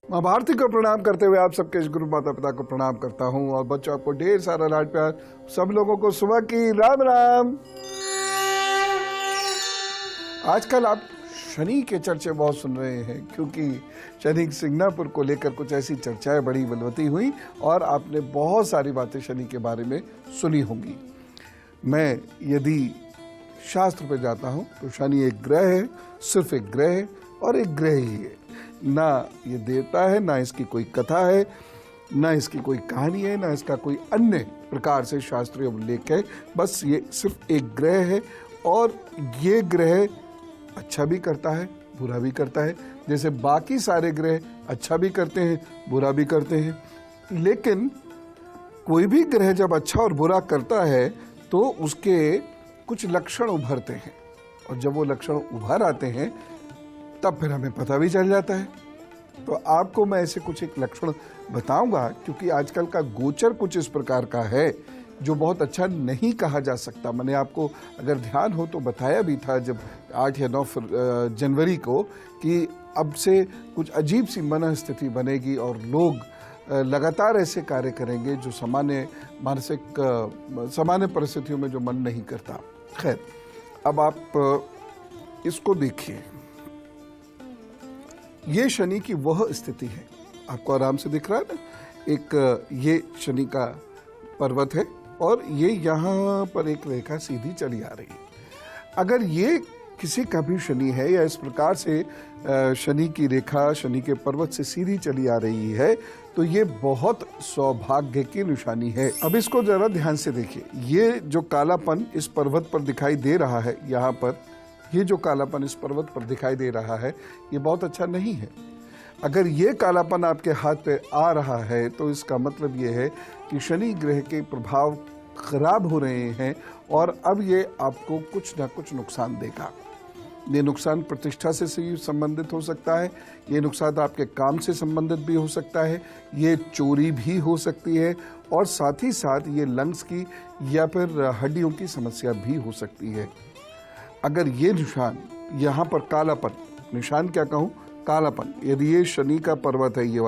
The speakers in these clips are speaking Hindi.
माँ भारती को प्रणाम करते हुए आप सबके गुरु माता पिता को प्रणाम करता हूँ और बच्चों आपको ढेर सारा लाड प्यार। सब लोगों को सुबह की राम राम। आजकल आप शनि के चर्चे बहुत सुन रहे हैं क्योंकि शनि सिंगनापुर को लेकर कुछ ऐसी चर्चाएं बड़ी बलवती हुई और आपने बहुत सारी बातें शनि के बारे में सुनी होंगी। मैं यदि शास्त्र पे जाता हूँ तो शनि एक ग्रह है, सिर्फ एक ग्रह है और एक ग्रह ही है। ना ये देवता है, ना इसकी कोई कथा है, ना इसकी कोई कहानी है, ना इसका कोई अन्य प्रकार से शास्त्रीय उल्लेख है। बस ये सिर्फ एक ग्रह है और ये ग्रह अच्छा भी करता है, बुरा भी करता है। जैसे बाकी सारे ग्रह अच्छा भी करते हैं, बुरा भी करते हैं। लेकिन कोई भी ग्रह जब अच्छा और बुरा करता है तो उसके कुछ लक्षण उभरते हैं और जब वो लक्षण उभर आते हैं तब फिर हमें पता भी चल जाता है। तो आपको मैं ऐसे कुछ एक लक्षण बताऊंगा क्योंकि आजकल का गोचर कुछ इस प्रकार का है जो बहुत अच्छा नहीं कहा जा सकता। मैंने आपको अगर ध्यान हो तो बताया भी था जब 8 या 9 जनवरी को कि अब से कुछ अजीब सी मन स्थिति बनेगी और लोग लगातार ऐसे कार्य करेंगे जो सामान्य परिस्थितियों में जो मन नहीं करता। खैर, अब आप इसको देखिए। ये शनि की वह स्थिति है, आपको आराम से दिख रहा है ना। एक ये शनि का पर्वत है और ये यहाँ पर एक रेखा सीधी चली आ रही है। अगर ये किसी का भी शनि है या इस प्रकार से शनि की रेखा शनि के पर्वत से सीधी चली आ रही है तो ये बहुत सौभाग्य की निशानी है। अब इसको जरा ध्यान से देखिए। ये जो कालापन इस पर्वत पर दिखाई दे रहा है, यहाँ पर ये जो कालापन इस पर्वत पर दिखाई दे रहा है ये बहुत अच्छा नहीं है। अगर ये कालापन आपके हाथ पे आ रहा है तो इसका मतलब ये है कि शनि ग्रह के प्रभाव खराब हो रहे हैं और अब ये आपको कुछ ना कुछ नुकसान देगा। ये नुकसान प्रतिष्ठा से संबंधित हो सकता है, ये नुकसान आपके काम से संबंधित भी हो सकता है, ये चोरी भी हो सकती है और साथ ही साथ ये लंग्स की या फिर हड्डियों की समस्या भी हो सकती है। अगर ये निशान यहाँ पर कालापन, निशान क्या कहूँ, कालापन, यदि ये शनि का पर्वत है, ये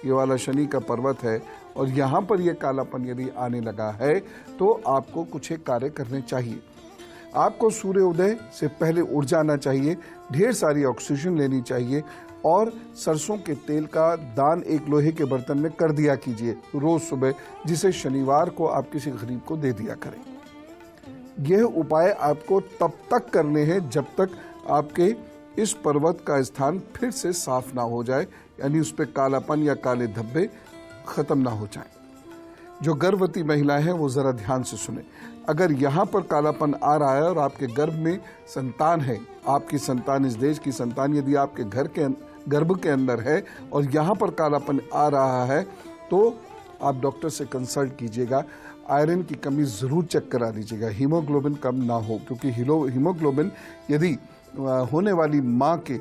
वाला शनि का पर्वत है और यहाँ पर ये कालापन यदि आने लगा है तो आपको कुछ एक कार्य करने चाहिए। आपको सूर्योदय से पहले उठ जाना चाहिए, ढेर सारी ऑक्सीजन लेनी चाहिए और सरसों के तेल का दान एक लोहे के बर्तन में कर दिया कीजिए रोज सुबह, जिसे शनिवार को आप किसी गरीब को दे दिया करें। यह उपाय आपको तब तक करने हैं जब तक आपके इस पर्वत का स्थान फिर से साफ ना हो जाए, यानी उस पर कालापन या काले धब्बे खत्म ना हो जाए। जो गर्भवती महिला है वो जरा ध्यान से सुने। अगर यहाँ पर कालापन आ रहा है और आपके गर्भ में संतान है, आपकी संतान, इस देश की संतान यदि आपके घर के गर्भ के अंदर है और यहाँ पर कालापन आ रहा है तो आप डॉक्टर से कंसल्ट कीजिएगा। आयरन की कमी जरूर चेक करा लीजिएगा, हीमोग्लोबिन कम ना हो, क्योंकि हीमोग्लोबिन यदि होने वाली माँ के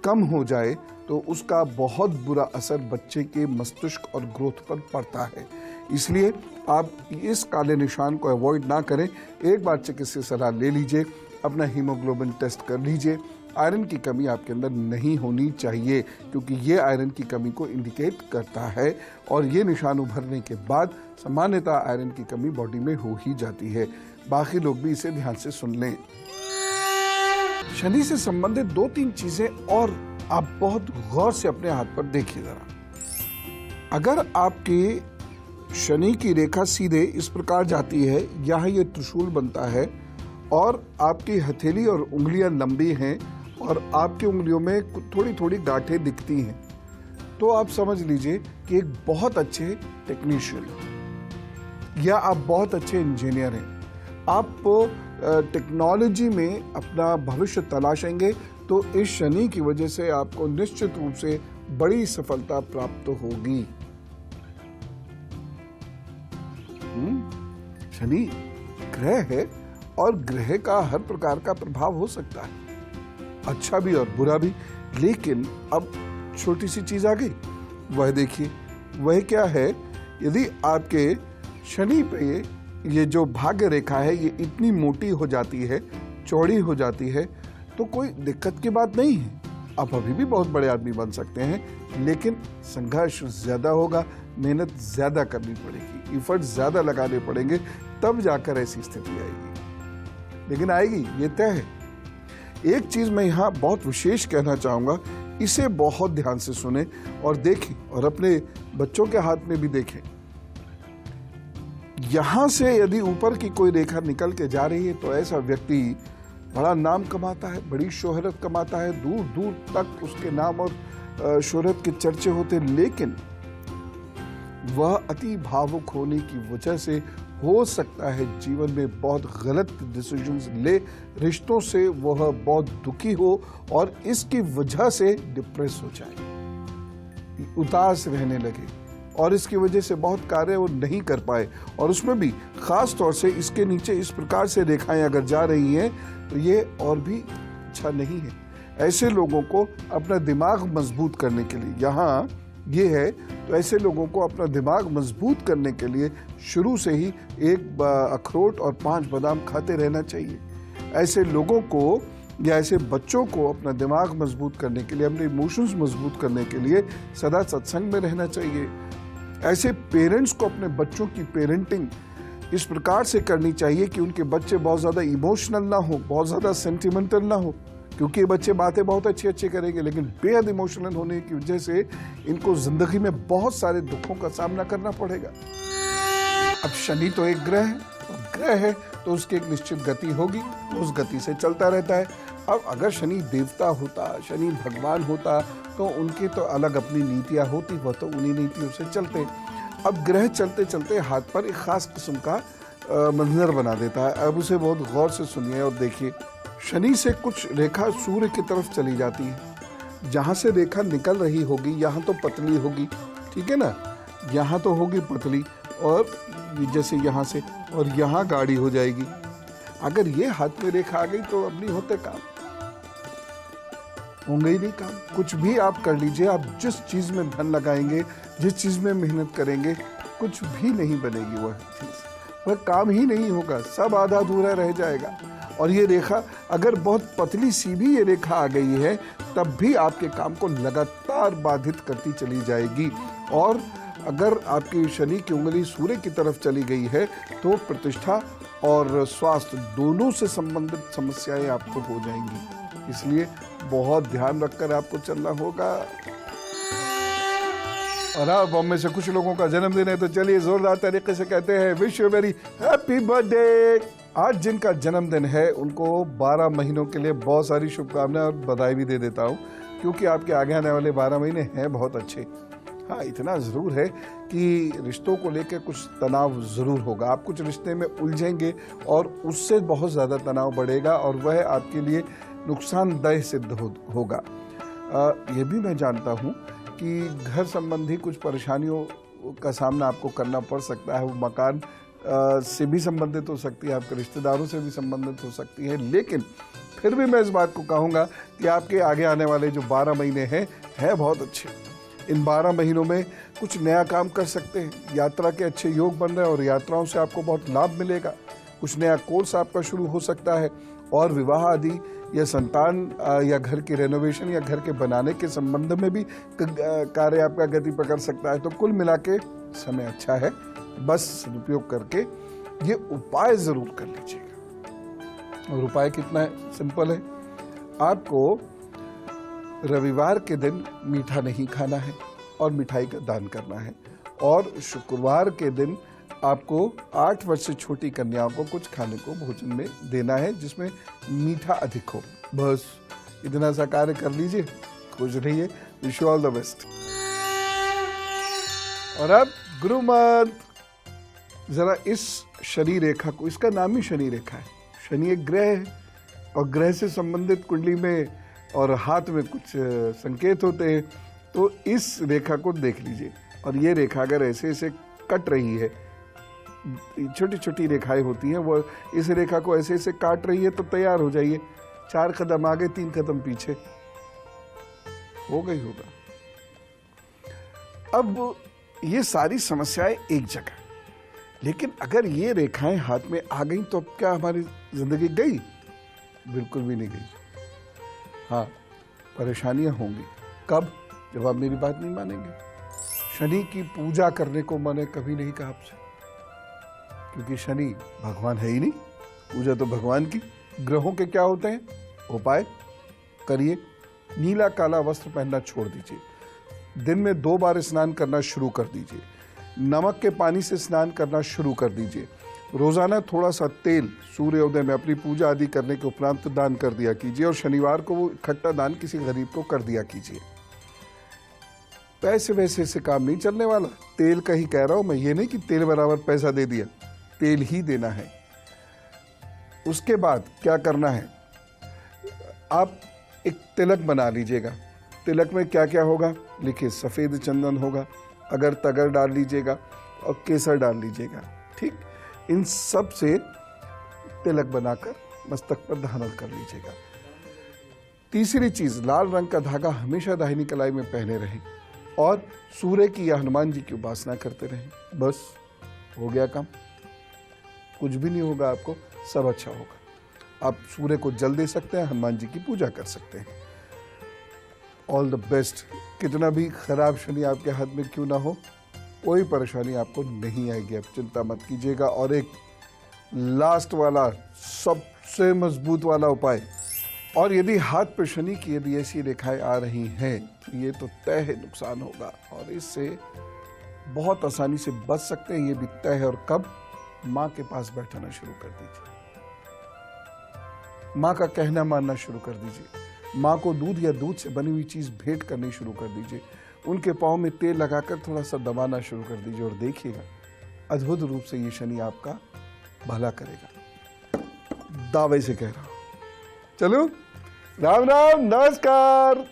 कम हो जाए तो उसका बहुत बुरा असर बच्चे के मस्तिष्क और ग्रोथ पर पड़ता है। इसलिए आप इस काले निशान को अवॉइड ना करें। एक बार चिकित्सक सलाह ले लीजिए, अपना हीमोग्लोबिन टेस्ट कर लीजिए। आयरन की कमी आपके अंदर नहीं होनी चाहिए क्योंकि ये आयरन की कमी को इंडिकेट करता है और ये निशान उभरने के बाद सामान्यतः आयरन की कमी बॉडी में हो ही जाती है। बाकी लोग भी इसे ध्यान से सुन लें। शनि से संबंधित 2-3 चीजें और आप बहुत गौर से अपने हाथ पर देखिए जरा। अगर आपके शनि की रेखा सीधे इस प्रकार जाती है, यहाँ ये त्रिशूल बनता है और आपकी हथेली और उंगलियां लंबी हैं और आपकी उंगलियों में थोड़ी थोड़ी गांठें दिखती हैं, तो आप समझ लीजिए कि एक बहुत अच्छे टेक्नीशियन या आप बहुत अच्छे इंजीनियर हैं। आप टेक्नोलॉजी में अपना भविष्य तलाशेंगे तो इस शनि की वजह से आपको निश्चित रूप से बड़ी सफलता प्राप्त होगी। शनि ग्रह है और ग्रह का हर प्रकार का प्रभाव हो सकता है, अच्छा भी और बुरा भी। लेकिन अब छोटी सी चीज आ गई, वह देखिए, वह क्या है, यदि आपके शनि पे ये जो भाग्य रेखा है ये इतनी मोटी हो जाती है, चौड़ी हो जाती है तो कोई दिक्कत की बात नहीं है। आप अभी भी बहुत बड़े आदमी बन सकते हैं, लेकिन संघर्ष ज़्यादा होगा, मेहनत ज़्यादा करनी पड़ेगी, एफर्ट ज़्यादा लगाने पड़ेंगे, तब जाकर ऐसी स्थिति आएगी। लेकिन आएगी, ये तय है। एक चीज़ मैं यहाँ बहुत विशेष कहना चाहूँगा, इसे बहुत ध्यान से सुने और देखें और अपने बच्चों के हाथ में भी देखें। यहाँ से यदि ऊपर की कोई रेखा निकल के जा रही है तो ऐसा व्यक्ति बड़ा नाम कमाता है, बड़ी शोहरत कमाता है, दूर दूर तक उसके नाम और शोहरत के चर्चे होते, लेकिन वह अति भावुक होने की वजह से हो सकता है जीवन में बहुत गलत डिसीजंस ले, रिश्तों से वह बहुत दुखी हो और इसकी वजह से डिप्रेस हो जाए, उदास रहने लगे और इसकी वजह से बहुत कार्य वो नहीं कर पाए। और उसमें भी खास तौर से इसके नीचे इस प्रकार से रेखाएं अगर जा रही हैं तो ये और भी अच्छा नहीं है। ऐसे लोगों को अपना दिमाग मजबूत करने के लिए, यहाँ ये है तो ऐसे लोगों को अपना दिमाग मजबूत करने के लिए शुरू से ही एक अखरोट और 5 बादाम खाते रहना चाहिए। ऐसे लोगों को या ऐसे बच्चों को अपना दिमाग मजबूत करने के लिए, अपने इमोशंस मजबूत करने के लिए सदा सत्संग में रहना चाहिए। ऐसे पेरेंट्स को अपने बच्चों की पेरेंटिंग इस प्रकार से करनी चाहिए कि उनके बच्चे बहुत ज़्यादा इमोशनल ना हो, बहुत ज़्यादा सेंटिमेंटल ना हो, क्योंकि ये बच्चे बातें बहुत अच्छी करेंगे, लेकिन बेहद इमोशनल होने की वजह से इनको जिंदगी में बहुत सारे दुखों का सामना करना पड़ेगा। अब शनि तो एक ग्रह है तो उसकी एक निश्चित गति होगी, उस गति से चलता रहता है। अब अगर शनि देवता होता, शनि भगवान होता, तो उनकी तो अलग अपनी नीतियाँ होती, वह तो उन्हीं नीतियों से चलते। अब ग्रह चलते चलते हाथ पर एक खास किस्म का मंजर बना देता है। अब उसे बहुत गौर से सुनिए और देखिए। शनि से कुछ रेखा सूर्य की तरफ चली जाती है। जहाँ से रेखा निकल रही होगी यहाँ तो पतली होगी, ठीक है ना, यहाँ तो होगी पतली, और जैसे यहाँ से और यहाँ गाढ़ी हो जाएगी। अगर ये हाथ में रेखा आ गई तो अब नहीं होते काम, होंगे ही नहीं काम। कुछ भी आप कर लीजिए, आप जिस चीज़ में धन लगाएंगे, जिस चीज़ में मेहनत करेंगे, कुछ भी नहीं बनेगी वह चीज़, वह काम ही नहीं होगा, सब आधा अधूरा रह जाएगा। और ये रेखा अगर बहुत पतली सी भी ये रेखा आ गई है तब भी आपके काम को लगातार बाधित करती चली जाएगी। और अगर आपकी शनि की उंगली सूर्य की तरफ चली गई है तो प्रतिष्ठा और स्वास्थ्य दोनों से संबंधित समस्याएं आपको हो जाएंगी। इसलिए बहुत ध्यान रखकर आपको चलना होगा। और हाँ, बॉम्बे से कुछ लोगों का जन्मदिन है तो चलिए जोरदार तरीके से कहते हैं wish you very happy birthday. आज जिनका जन्मदिन है उनको 12 महीनों के लिए बहुत सारी शुभकामनाएं और बधाई भी दे देता हूँ, क्योंकि आपके आगे आने वाले 12 महीने हैं बहुत अच्छे। हाँ, इतना ज़रूर है कि रिश्तों को लेकर कुछ तनाव ज़रूर होगा, आप कुछ रिश्ते में उलझेंगे और उससे बहुत ज़्यादा तनाव बढ़ेगा और वह आपके लिए नुकसानदेह सिद्ध होगा। ये भी मैं जानता हूँ कि घर संबंधी कुछ परेशानियों का सामना आपको करना पड़ सकता है। वो मकान से भी संबंधित हो सकती है, आपके रिश्तेदारों से भी संबंधित हो सकती है, लेकिन फिर भी मैं इस बात को कहूँगा कि आपके आगे आने वाले जो 12 महीने हैं बहुत अच्छे। इन 12 महीनों में कुछ नया काम कर सकते हैं, यात्रा के अच्छे योग बन रहे हैं और यात्राओं से आपको बहुत लाभ मिलेगा। कुछ नया कोर्स आपका शुरू हो सकता है और विवाह आदि या संतान या घर की रेनोवेशन या घर के बनाने के संबंध में भी कार्य आपका गति पकड़ सकता है। तो कुल मिला के समय अच्छा है, बस सदुपयोग करके ये उपाय जरूर कर लीजिएगा। और उपाय कितना है, सिंपल है। आपको रविवार के दिन मीठा नहीं खाना है और मिठाई का दान करना है, और शुक्रवार के दिन आपको 8 वर्ष से छोटी कन्याओं को कुछ खाने को भोजन में देना है जिसमें मीठा अधिक हो। बस इतना सा कार्य कर लीजिए, खुश रहिए। Wish you all the best. और अब गुरु मंत्र। जरा इस शनि रेखा को, इसका नाम ही शनि रेखा है, शनि एक ग्रह है और ग्रह से संबंधित कुंडली में और हाथ में कुछ संकेत होते हैं। तो इस रेखा को देख लीजिए, और ये रेखा अगर ऐसे ऐसे कट रही है, छोटी छोटी रेखाएं होती हैं, वो इस रेखा को ऐसे ऐसे काट रही है तो तैयार हो जाइए, 4 कदम आगे 3 कदम पीछे, हो गई होगा। अब ये सारी समस्याएं एक जगह, लेकिन अगर ये रेखाएं हाथ में आ गई तो अब क्या हमारी जिंदगी गई? बिल्कुल भी नहीं गई। हाँ, परेशानियां होंगी। कब? जब आप मेरी बात नहीं मानेंगे। शनि की पूजा करने को मैंने कभी नहीं कहा आपसे, क्योंकि शनि भगवान है ही नहीं। पूजा तो भगवान की। ग्रहों के क्या होते हैं? उपाय करिए। नीला काला वस्त्र पहनना छोड़ दीजिए। दिन में 2 बार स्नान करना शुरू कर दीजिए। नमक के पानी से स्नान करना शुरू कर दीजिए। रोजाना थोड़ा सा तेल सूर्योदय में अपनी पूजा आदि करने के उपरांत दान कर दिया कीजिए, और शनिवार को वो इकट्ठा दान किसी गरीब को कर दिया कीजिए। पैसे वैसे से काम नहीं चलने वाला। तेल का ही कह रहा हूं मैं, ये नहीं कि तेल बराबर पैसा दे दिया, तेल ही देना है। उसके बाद क्या करना है, आप एक तिलक बना लीजिएगा। तिलक में क्या क्या होगा लिखिए। सफ़ेद चंदन होगा, अगर तगर डाल लीजिएगा और केसर डाल लीजिएगा। ठीक, इन सब से तिलक बनाकर मस्तक पर धारण कर लीजिएगा। तीसरी चीज, लाल रंग का धागा हमेशा दाहिनी कलाई में पहने रहें, और सूर्य की या हनुमान जी की उपासना करते रहें। बस हो गया काम। कुछ भी नहीं होगा आपको, सब अच्छा होगा। आप सूर्य को जल दे सकते हैं, हनुमान जी की पूजा कर सकते हैं। All the best. कितना भी खराब शनि आपके हाथ में क्यों ना हो, कोई परेशानी आपको नहीं आएगी, आप चिंता मत कीजिएगा। और एक लास्ट वाला सबसे मजबूत वाला उपाय, और यदि हाथ पर शनि की यदि ऐसी रेखाएं आ रही हैं तो ये तो तय है नुकसान होगा, और इससे बहुत आसानी से बच सकते हैं। ये भी तय है। और कब? माँ के पास बैठना शुरू कर दीजिए। माँ का कहना मानना शुरू कर दीजिए। माँ को दूध या दूध से बनी हुई चीज भेंट करनी शुरू कर दीजिए। उनके पाँव में तेल लगाकर थोड़ा सा दबाना शुरू कर दीजिए, और देखिएगा अद्भुत रूप से ये शनि आपका भला करेगा। दावे से कह रहा हूं। चलो, राम राम, नमस्कार।